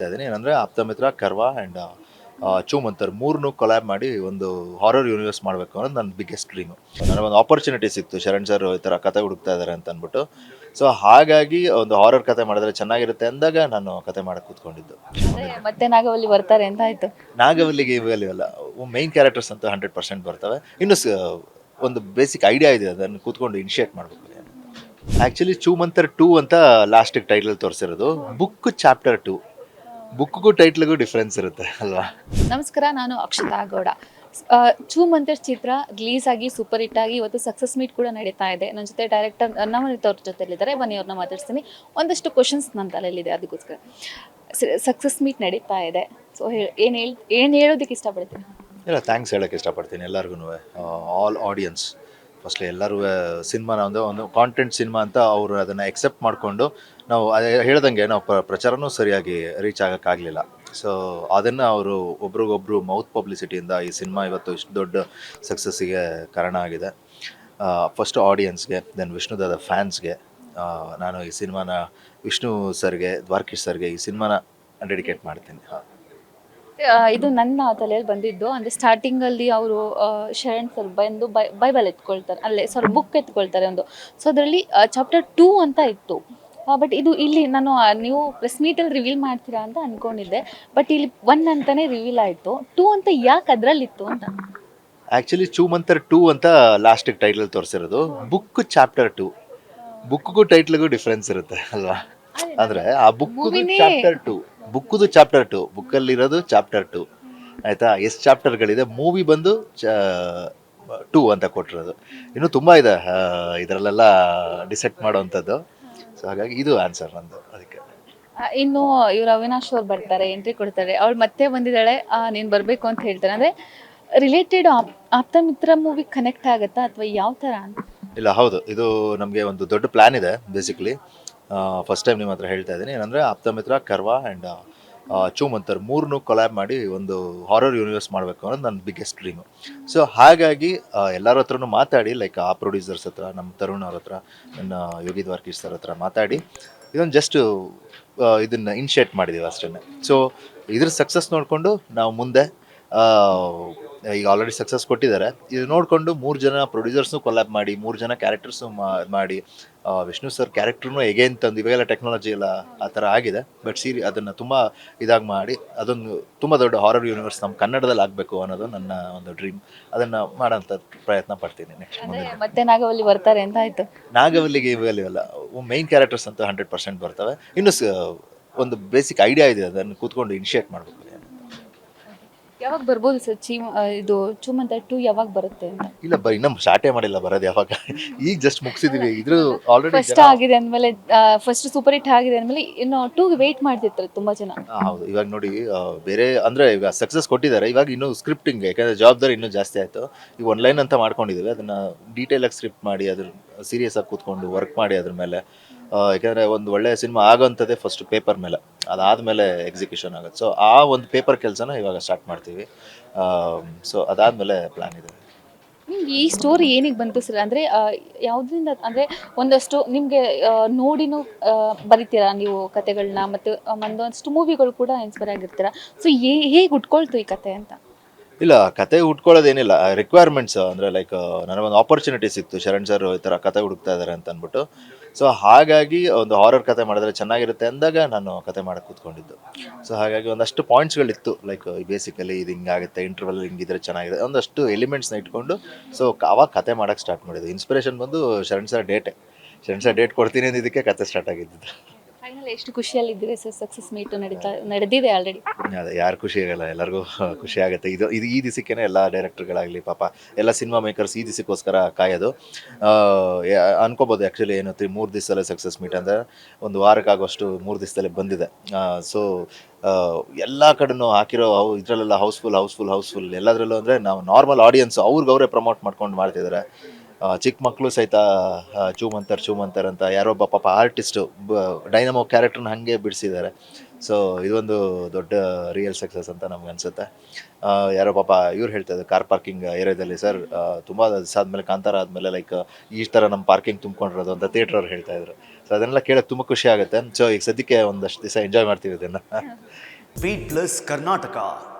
ಇದ್ದೀನಿ ಏನಂದರೆ ಆಪ್ತಮಿತ್ರ curve and ಚೂಮಂತರ್ ಮೂರನ್ನೂ collab ಮಾಡಿ ಒಂದು ಹಾರರ್ ಯೂನಿವರ್ಸ್ ಮಾಡಬೇಕು ಅನ್ನೋದು ನನ್ನ ಬಿಗ್ಗೆಸ್ಟ್ ಡ್ರೀಮು. ನನಗೊಂದು ಆಪರ್ಚುನಿಟಿ ಸಿಕ್ತು, ಶರಣ್ ಸರ್ ಈ ಥರ ಕತೆ ಹುಡುಕ್ತಾ ಇದ್ದಾರೆ ಅಂತ ಅಂದ್ಬಿಟ್ಟು. ಸೊ ಹಾಗಾಗಿ ಒಂದು ಹಾರರ್ ಕತೆ ಮಾಡಿದ್ರೆ ಚೆನ್ನಾಗಿರುತ್ತೆ ಅಂದಾಗ ನಾನು ಕತೆ ಮಾಡಕ್ಕೆ ಕೂತ್ಕೊಂಡಿದ್ದು. ಮತ್ತೆ ನಾಗವಲ್ಲಿ ಬರ್ತಾರೆ ಅಂತ ಆಯ್ತು. ನಾಗವಲ್ಲಿಗೆ ಇವೆಲ್ಲ ಮೈನ್ ಕ್ಯಾರೆಕ್ಟರ್ಸ್ ಅಂತ 100% ಬರ್ತವೆ. ಇನ್ನು ಒಂದು ಬೇಸಿಕ್ ಐಡಿಯಾ ಇದೆ, ಅದನ್ನು ಕೂತ್ಕೊಂಡು ಇನಿಷಿಯೇಟ್ ಮಾಡಬೇಕು. ಆ್ಯಕ್ಚುಲಿ ಚೂಮಂತರ್ 2 ಅಂತ ಲಾಸ್ಟಿಗೆ ಟೈಟಲ್ ತೋರಿಸಿರೋದು. Book chapter 2. ಬುಕ್ಗೂ ಟೈಟ್ಲಿಗೂ ಡಿಫ್ರೆನ್ಸ್ ಇರುತ್ತೆ ಅಲ್ವಾ? ನಮಸ್ಕಾರ, ನಾನು ಅಕ್ಷತಾ ಗೌಡ. ಚೂ ಮಂತರ್ ಚಿತ್ರ ರಿಲೀಸ್ ಆಗಿ ಸೂಪರ್ ಹಿಟ್ ಆಗಿ ಇವತ್ತು ಸಕ್ಸಸ್ ಮೀಟ್ ಕೂಡ ನಡೀತಾ ಇದೆ. ನನ್ನ ಜೊತೆ ಡೈರೆಕ್ಟರ್ ನವನೀತ್ ಅವ್ರ ಜೊತೆಲಿದ್ದಾರೆ. ಬನ್ನಿ ಅವ್ರನ್ನ ಮಾತಾಡ್ತೀನಿ. ಒಂದಷ್ಟು ಕ್ವಶನ್ಸ್ ನನ್ನ ತಲೆಯಲ್ಲಿದೆ, ಅದಕ್ಕೋಸ್ಕರ ಸಕ್ಸಸ್ ಮೀಟ್ ನಡೀತಾ ಇದೆ. ಸೊ ಏನು ಹೇಳೋದಕ್ಕೆ ಇಷ್ಟಪಡ್ತೀನಿ? ಇಲ್ಲ, ಥ್ಯಾಂಕ್ಸ್ ಹೇಳೋಕ್ಕೆ ಇಷ್ಟಪಡ್ತೀನಿ ಎಲ್ಲರಿಗೂ, ಆಲ್ ಆಡಿಯನ್ಸ್. ಫಸ್ಟ್ಲಿ ಎಲ್ಲರೂ ಸಿನಿಮಾನ ಒಂದು ಕಾಂಟೆಂಟ್ ಸಿನಿಮಾ ಅಂತ ಅವರು ಅದನ್ನು ಎಕ್ಸೆಪ್ಟ್ ಮಾಡಿಕೊಂಡು, ನಾವು ಹೇಳ್ದಂಗೆ ನಾವು ಪ್ರಚಾರನೂ ಸರಿಯಾಗಿ ರೀಚ್ ಆಗೋಕ್ಕಾಗಲಿಲ್ಲ. ಸೊ ಅದನ್ನು ಅವರು ಒಬ್ರಿಗೊಬ್ರು ಮೌತ್ ಪಬ್ಲಿಸಿಟಿಯಿಂದ ಈ ಸಿನಿಮಾ ಇವತ್ತು ಇಷ್ಟು ದೊಡ್ಡ ಸಕ್ಸಸ್ಸಿಗೆ ಕಾರಣ ಆಗಿದೆ. ಫಸ್ಟ್ ಆಡಿಯನ್ಸ್ಗೆ, ದೆನ್ ವಿಷ್ಣುದಾದ ಫ್ಯಾನ್ಸ್ಗೆ ನಾನು ಈ ಸಿನಿಮಾನ ವಿಷ್ಣು ಸರ್ಗೆ, ದ್ವಾರಕೀಶ್ ಸರ್ಗೆ ಈ ಸಿನಿಮಾನ ಡೆಡಿಕೇಟ್ ಮಾಡ್ತೀನಿ. ಇದು ನನ್ನ ತಲೆಯಲ್ಲಿ ಬಂದಿದ್ದು. ಅಂದರೆ ಸ್ಟಾರ್ಟಿಂಗಲ್ಲಿ ಅವರು ಶರಣ್ ಸರ್ ಬಂದು ಬೈಬಲ್ ಎತ್ಕೊಳ್ತಾರೆ, ಅಲ್ಲೇ ಬುಕ್ ಎತ್ಕೊಳ್ತಾರೆ ಒಂದು. ಸೊ ಅದರಲ್ಲಿ ಚಾಪ್ಟರ್ 2 ಅಂತ ಇತ್ತು. ಬಟ್ ಇದು ಇಲ್ಲಿ ನಾನು ನೀವು ಪ್ರೆಸ್ ಮೀಟಲ್ಲಿ ರಿವೀಲ್ ಮಾಡ್ತೀರಾ ಅಂತ ಅಂದ್ಕೊಂಡಿದ್ದೆ. ಬಟ್ ಇಲ್ಲಿ 1 ಅಂತಲೇ ರಿವೀಲ್ ಆಯಿತು. 2 ಅಂತ ಯಾಕೆ ಅದರಲ್ಲಿತ್ತು ಅಂತ? ಆ್ಯಕ್ಚುಲಿ ಚೂಮಂತರ್ 2 ಅಂತ ಲಾಸ್ಟಿಗೆ ಟೈಟಲ್ ತೋರಿಸಿರೋದು. Book chapter 2. ಬುಕ್ಗೂ ಟೈಟ್ಲಿಗೂ ಡಿಫ್ರೆನ್ಸ್ ಇರುತ್ತೆ ಅಲ್ವಾ? ಅಂದರೆ ಆ ಬುಕ್ಕುದು ಚಾಪ್ಟರ್ 2, ಬುಕ್ಕಲ್ಲಿರೋದು ಚಾಪ್ಟರ್ 2 ಆಯಿತಾ? ಎಷ್ಟು ಚಾಪ್ಟರ್ಗಳಿದೆ, ಮೂವಿ ಬಂದು 2 ಅಂತ ಕೊಟ್ಟಿರೋದು. ಇನ್ನೂ ತುಂಬ ಇದೆ ಇದರಲ್ಲೆಲ್ಲ ಡಿಸೈಡ್ ಮಾಡೋವಂಥದ್ದು. ಸೊ ಹಾಗಾಗಿ ಇದು ಆನ್ಸರ್ ನಂದು ಅದಕ್ಕೆ. ಇನ್ನು ಇವರು ಅವಿನಾಶ್ ಅವ್ರು ಬರ್ತಾರೆ, ಎಂಟ್ರಿ ಕೊಡ್ತಾರೆ. ಅವಳು ಮತ್ತೆ ಬಂದಿದ್ದಾಳೆ, ನೀನು ಬರಬೇಕು ಅಂತ ಹೇಳ್ತಾರೆ. ಅಂದರೆ ರಿಲೇಟೆಡ್ ಆಪ್ತಮಿತ್ರ ಮೂವಿ ಕನೆಕ್ಟ್ ಆಗುತ್ತಾ ಅಥವಾ ಯಾವ ಥರ ಅಂತ? ಇಲ್ಲ, ಹೌದು, ಇದು ನಮಗೆ ಒಂದು ದೊಡ್ಡ ಪ್ಲ್ಯಾನ್ ಇದೆ ಬೇಸಿಕ್ಲಿ. ಫಸ್ಟ್ ಟೈಮ್ ನಿಮ್ಮ ಹತ್ರ ಹೇಳ್ತಾ ಇದ್ದೀನಿ ಏನಂದರೆ ಆಪ್ತಮಿತ್ರ ಕರ್ವ ಆ್ಯಂಡ್ ಚೂಮಂತರ್ ಮೂರನ್ನೂ ಕೊಲ್ಯಾಬ್ ಮಾಡಿ ಒಂದು ಹಾರರ್ ಯೂನಿವರ್ಸ್ ಮಾಡಬೇಕು ಅನ್ನೋದು ನನ್ನ ಬಿಗ್ಗೆಸ್ಟ್ ಡ್ರೀಮು. ಸೊ ಹಾಗಾಗಿ ಎಲ್ಲರ ಹತ್ರನೂ ಮಾತಾಡಿ, ಲೈಕ್ ಆ ಪ್ರೊಡ್ಯೂಸರ್ಸ್ ಹತ್ರ, ನಮ್ಮ ತರುಣ್ ಅವ್ರ ಹತ್ರ, ನನ್ನ ಯೋಗಿ ದ್ವಾರಕೀಶ್ ಸರ್ ಹತ್ರ ಮಾತಾಡಿ ಇದೊಂದು ಜಸ್ಟು ಇದನ್ನು ಇನಿಷಿಯೇಟ್ ಮಾಡಿದ್ದೀವಿ ಅಷ್ಟೇ. ಸೊ ಇದ್ರ ಸಕ್ಸಸ್ ನೋಡಿಕೊಂಡು ನಾವು ಮುಂದೆ, ಈಗ ಆಲ್ರೆಡಿ ಸಕ್ಸಸ್ ಕೊಟ್ಟಿದ್ದಾರೆ, ಇದು ನೋಡಿಕೊಂಡು 3 ಜನ ಪ್ರೊಡ್ಯೂಸರ್ಸ್ನು ಕೊಲ್ಯಾಬ್ ಮಾಡಿ, 3 ಜನ ಕ್ಯಾರೆಕ್ಟರ್ಸ್ನು ಮಾಡಿ, ವಿಷ್ಣು ಸರ್ ಕ್ಯಾರೆಕ್ಟ್ರೂ ಎಗೇನ್ ತಂದು, ಇವಾಗೆಲ್ಲ ಟೆಕ್ನಾಲಜಿ ಎಲ್ಲ ಆ ಥರ ಆಗಿದೆ. ಬಟ್ ಅದನ್ನು ತುಂಬ ಇದಾಗಿ ಮಾಡಿ ಅದೊಂದು ತುಂಬ ದೊಡ್ಡ ಹಾರರ್ ಯೂನಿವರ್ಸ್ ನಮ್ಮ ಕನ್ನಡದಲ್ಲಿ ಆಗಬೇಕು ಅನ್ನೋದು ನನ್ನ ಒಂದು ಡ್ರೀಮ್. ಅದನ್ನು ಮಾಡೋಂಥ ಪ್ರಯತ್ನ ಪಡ್ತೀನಿ ನೆಕ್ಸ್ಟ್ ಮುಂದೆ. ಮತ್ತೆ ನಾಗವಲ್ಲಿ ಬರ್ತಾರೆ ಅಂತ ಆಯ್ತು. ನಾಗವಲ್ಲಿಗೆ ಇವೆಲ್ಲ ಮೈನ್ ಕ್ಯಾರೆಕ್ಟರ್ಸ್ ಅಂತ 100% ಬರ್ತವೆ. ಇನ್ನು ಒಂದು ಬೇಸಿಕ್ ಐಡಿಯಾ ಇದೆ, ಅದನ್ನು ಕೂತ್ಕೊಂಡು ಇನಿಷಿಯೇಟ್ ಮಾಡಬೇಕು. ಯಾವಾಗ ಬರ್ಬೋದು ಸರ್ ಇದು ಚೂಮಂತರ್ 2 ಯಾವಾಗ ಬರುತ್ತೆ ಅಂತ? ಇಲ್ಲ, ಇನ್ನೂ ಸ್ಟಾರ್ಟೇ ಮಾಡಿಲ್ಲ, ಬರೋದು ಯಾವಾಗ? ಈಗ ಜಸ್ಟ್ ಮುಗಿಸಿದೀವಿ. ಇದ್ರ ಆಲ್ರೆಡಿ ಫಸ್ಟ್ ಆಗಿದೆ ಅಂದಮೇಲೆ, ಫಸ್ಟ್ ಸೂಪರ್ ಹಿಟ್ ಆಗಿದೆ ಅಂದಮೇಲೆ ಇನ್ನು 2ಗೆ ವೆಯ್ಟ್ ಮಾಡ್ತಿರ್ತಾರೆ ತುಂಬ ಜನ. ಹೌದು, ಇವಾಗ ನೋಡಿ, ಬೇರೆ ಅಂದರೆ ಈಗ ಸಕ್ಸಸ್ ಕೊಟ್ಟಿದ್ದಾರೆ, ಇವಾಗ ಇನ್ನೂ ಸ್ಕ್ರಿಪ್ಟಿಂಗ್, ಯಾಕಂದರೆ ಜವಾಬ್ದಾರಿ ಇನ್ನೂ ಜಾಸ್ತಿ ಆಯಿತು. ಈಗ 1 ಲೈನ್ ಅಂತ ಮಾಡ್ಕೊಂಡಿದ್ದೀವಿ, ಅದನ್ನು ಡೀಟೇಲಾಗಿ ಸ್ಕ್ರಿಪ್ಟ್ ಮಾಡಿ, ಅದ್ರ ಸೀರಿಯಸ್ ಆಗಿ ಕೂತ್ಕೊಂಡು ವರ್ಕ್ ಮಾಡಿ ಅದ್ರ ಮೇಲೆ. ಯಾಕೆಂದರೆ ಒಂದು ಒಳ್ಳೆಯ ಸಿನಿಮಾ ಆಗೋಂಥದ್ದೇ ಫಸ್ಟ್ ಪೇಪರ್ ಮೇಲೆ, ಅದಾದಮೇಲೆ ಎಕ್ಸಿಕ್ಯೂಷನ್ ಆಗುತ್ತೆ. ಸೊ ಆ ಒಂದು ಪೇಪರ್ ಕೆಲಸನ ಇವಾಗ ಸ್ಟಾರ್ಟ್ ಮಾಡ್ತೀವಿ. ಸೊ ಅದಾದಮೇಲೆ ಪ್ಲ್ಯಾನ್ ಇದೆ. ನಿಮ್ಗೆ ಈ ಸ್ಟೋರಿ ಏನಿಗೆ ಬಂತು ಸರ್? ಅಂದರೆ ಯಾವುದರಿಂದ, ಅಂದರೆ ಒಂದಷ್ಟು ನಿಮಗೆ ನೋಡಿನೂ ಬರಿತೀರಾ ನೀವು ಕತೆಗಳನ್ನ, ಮತ್ತು ಒಂದಷ್ಟು ಮೂವಿಗಳು ಕೂಡ ಇನ್ಸ್ಪೈರ್ ಆಗಿರ್ತೀರಾ. ಸೊ ಹೇಗೆ ಉಟ್ಕೊಳ್ತು ಈ ಕತೆ ಅಂತ? ಇಲ್ಲ, ಕತೆ ಹುಡ್ಕೊಳ್ಳೋದೇನಿಲ್ಲ, ರಿಕ್ವೈರ್ಮೆಂಟ್ಸ್. ಅಂದರೆ ಲೈಕ್ ನನಗೊಂದು ಆಪರ್ಚುನಿಟಿ ಸಿಕ್ತು, ಶರಣ್ ಸರ್ ಈ ಥರ ಕತೆ ಹುಡುಕ್ತಾ ಇದ್ದಾರೆ ಅಂತ ಅಂದ್ಬಿಟ್ಟು. ಸೊ ಹಾಗಾಗಿ ಒಂದು ಹಾರರ್ ಕತೆ ಮಾಡಿದ್ರೆ ಚೆನ್ನಾಗಿರುತ್ತೆ ಅಂದಾಗ ನಾನು ಕತೆ ಮಾಡಕ್ಕೆ ಕೂತ್ಕೊಂಡಿದ್ದು. ಸೊ ಹಾಗಾಗಿ ಒಂದಷ್ಟು ಪಾಯಿಂಟ್ಸ್ಗಳಿತ್ತು, ಲೈಕ್ ಬೇಸಿಕಲಿ ಇದು ಹಿಂಗಾಗುತ್ತೆ, ಇಂಟರ್ವಲ್ ಹಿಂಗಿದ್ರೆ ಚೆನ್ನಾಗಿದೆ, ಒಂದಷ್ಟು ಎಲಿಮೆಂಟ್ಸ್ನ ಇಟ್ಕೊಂಡು ಸೊ ಆವಾಗ ಕತೆ ಮಾಡೋಕ್ಕೆ ಸ್ಟಾರ್ಟ್ ಮಾಡಿದ್ದು. ಇನ್ಸ್ಪಿರೇಷನ್ ಬಂದು ಶರಣ್ ಸರ್ ಡೇಟ್ ಕೊಡ್ತೀನಿ ಅಂದಿದ್ದಕ್ಕೆ ಕತೆ ಸ್ಟಾರ್ಟ್ ಆಗಿದ್ದು. ಫೈನಲ್ ಎಷ್ಟು ಖುಷಿಯಲ್ಲಿದ್ದೀರಿ ಸರ್? ಸಕ್ಸಸ್ ಮೀಟು ನಡೆದಿದೆ ಆಲ್ರೆಡಿ. ಅದೇ, ಯಾರು ಖುಷಿ ಆಗಲ್ಲ, ಎಲ್ಲರಿಗೂ ಖುಷಿ ಆಗುತ್ತೆ. ಇದು ಈ ದಿಸಕ್ಕೇ ಎಲ್ಲ ಡೈರೆಕ್ಟರ್ಗಳಾಗಲಿ, ಪಾಪ ಎಲ್ಲ ಸಿನಿಮಾ ಮೇಕರ್ಸ್ ಈ ದಿಸಕ್ಕೋಸ್ಕರ ಕಾಯೋದು. ಅನ್ಕೋಬೋದು ಆ್ಯಕ್ಚುಲಿ ಏನು 3 ದಿವಸದಲ್ಲೇ ಸಕ್ಸಸ್ ಮೀಟ್ ಅಂದರೆ, ಒಂದು ವಾರಕ್ಕಾಗುವಷ್ಟು 3 ದಿವಸದಲ್ಲೇ ಬಂದಿದೆ. ಸೊ ಎಲ್ಲ ಕಡೆನೂ ಹಾಕಿರೋ ಇದರಲ್ಲೆಲ್ಲ ಹೌಸ್ಫುಲ್ ಎಲ್ಲದರಲ್ಲೂ. ಅಂದರೆ ನಾವು ನಾರ್ಮಲ್ ಆಡಿಯನ್ಸು ಅವ್ರಿಗೆ ಪ್ರಮೋಟ್ ಮಾಡ್ಕೊಂಡು ಮಾಡ್ತಿದ್ದಾರೆ. ಚಿಕ್ಕ ಮಕ್ಕಳು ಸಹಿತ ಚೂಮಂತರ್ ಅಂತ ಯಾರೊಬ್ಬ ಪಾಪ ಆರ್ಟಿಸ್ಟು ಡೈನಮೋ ಕ್ಯಾರೆಕ್ಟ್ರನ್ನ ಹಾಗೆ ಬಿಡಿಸಿದ್ದಾರೆ. ಸೊ ಇದೊಂದು ದೊಡ್ಡ ರಿಯಲ್ ಸಕ್ಸಸ್ ಅಂತ ನಮ್ಗೆ ಅನಿಸುತ್ತೆ. ಯಾರೋ ಪಾಪ ಇವ್ರು ಹೇಳ್ತಾಯಿದ್ರು, ಕಾರ್ ಪಾರ್ಕಿಂಗ್ ಏರಿಯಾದಲ್ಲಿ ಸರ್ ತುಂಬ ದಿವಸ ಆದಮೇಲೆ, ಕಾಂತಾರ ಆದಮೇಲೆ ಲೈಕ್ ಈ ಥರ ನಮ್ಮ ಪಾರ್ಕಿಂಗ್ ತುಂಬ್ಕೊಂಡಿರೋದು ಅಂತ ಥಿಯೇಟ್ರವ್ರು ಹೇಳ್ತಾಯಿದ್ರು. ಸೊ ಅದನ್ನೆಲ್ಲ ಕೇಳೋಕ್ಕೆ ತುಂಬ ಖುಷಿ ಆಗುತ್ತೆ. ಸೊ ಈಗ ಸದ್ಯಕ್ಕೆ ಒಂದಷ್ಟು ದಿವಸ ಎಂಜಾಯ್ ಮಾಡ್ತೀವಿ ಇದನ್ನು. Beat Plus Karnataka.